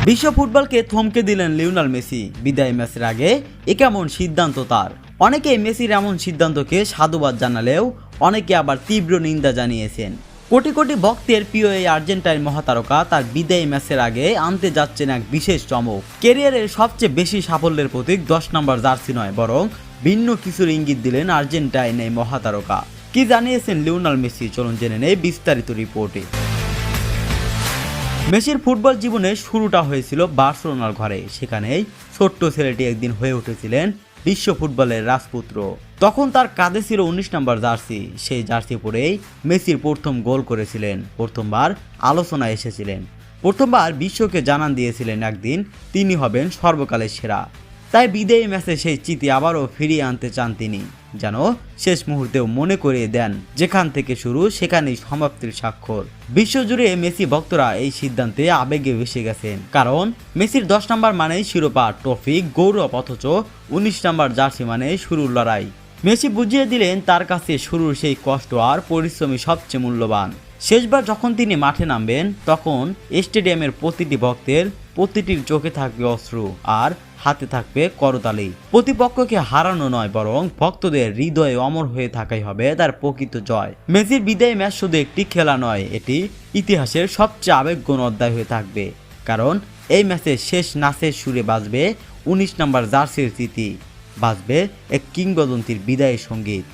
বিশ্ব ফুটবলকে থমকে দিলেন লিওনেল মেসি বিদায় ম্যাচের আগে। এ কেমন সিদ্ধান্ত তার? অনেকে মেসির এমন সিদ্ধান্তকে সাধুবাদ জানালেও অনেকে আবার তীব্র নিন্দা জানিয়েছেন। কোটি কোটি ভক্তের প্রিয় এই আর্জেন্টাইন মহাতারকা তার বিদায়ী ম্যাচের আগে আনতে যাচ্ছেন এক বিশেষ চমক। ক্যারিয়ারের সবচেয়ে বেশি সাফল্যের প্রতীক 10 নম্বর জার্সি নয়, বরং ভিন্ন কিছুর ইঙ্গিত দিলেন আর্জেন্টাইন এই মহাতারকা। কি জানিয়েছেন লিওনেল মেসি, চলুন জেনে নেই বিস্তারিত রিপোর্টে। মেসির ফুটবল জীবনের শুরুটা হয়েছিল বার্সেলোনার ঘরে। সেখানেই ছোট্ট ছেলেটি একদিন হয়ে উঠেছিলেন বিশ্ব ফুটবলের রাজপুত্র। তখন তার কাঁধে ছিল 19 নম্বর জার্সি। সেই জার্সি পরেই মেসির প্রথম গোল করেছিলেন, প্রথমবার আলোচনায় এসেছিলেন, প্রথমবার বিশ্বকে জানান দিয়েছিলেন একদিন তিনি হবেন সর্বকালের সেরা। তাই বিদায়ী ম্যাচে সেই স্মৃতি আবারও ফিরিয়ে আনতে চান তিনি, যেন শেষ মুহূর্তেও মনে করিয়ে দেন যেখান থেকে শুরু সেখানেই সমাপ্তির স্বাক্ষর। বিশ্বজুড়ে মেসি ভক্তরা এই সিদ্ধান্তে আবেগে ভেসে গেছেন, কারণ মেসির 10 নম্বর মানেই শিরোপা, ট্রফি, গৌরব, অথচ 19 নম্বর জার্সি মানে শুরুর লড়াই। মেসি বুঝিয়ে দিলেন তার কাছে শুরুর সেই কষ্ট আর পরিশ্রমই সবচেয়ে মূল্যবান। শেষবার যখন তিনি মাঠে নামবেন তখন স্টেডিয়ামের প্রতিটি ভক্তের প্রতিটির চোখে থাকবে অশ্রু আর হাতে থাকবে করতালি। প্রতিপক্ষকে হারানো নয়, বরং ভক্তদের হৃদয়ে অমর হয়ে থাকাই হবে তার প্রকৃত জয়। মেসির বিদায়ী ম্যাচ শুধু একটি খেলা নয়, এটি ইতিহাসের সবচেয়ে আবেগঘন অধ্যায় হয়ে থাকবে, কারণ এই ম্যাচের শেষ নাচের সুরে বাজবে 19 নম্বর জার্সির স্মৃতি, বাজবে এক কিংবদন্তির বিদায়ী সঙ্গীত।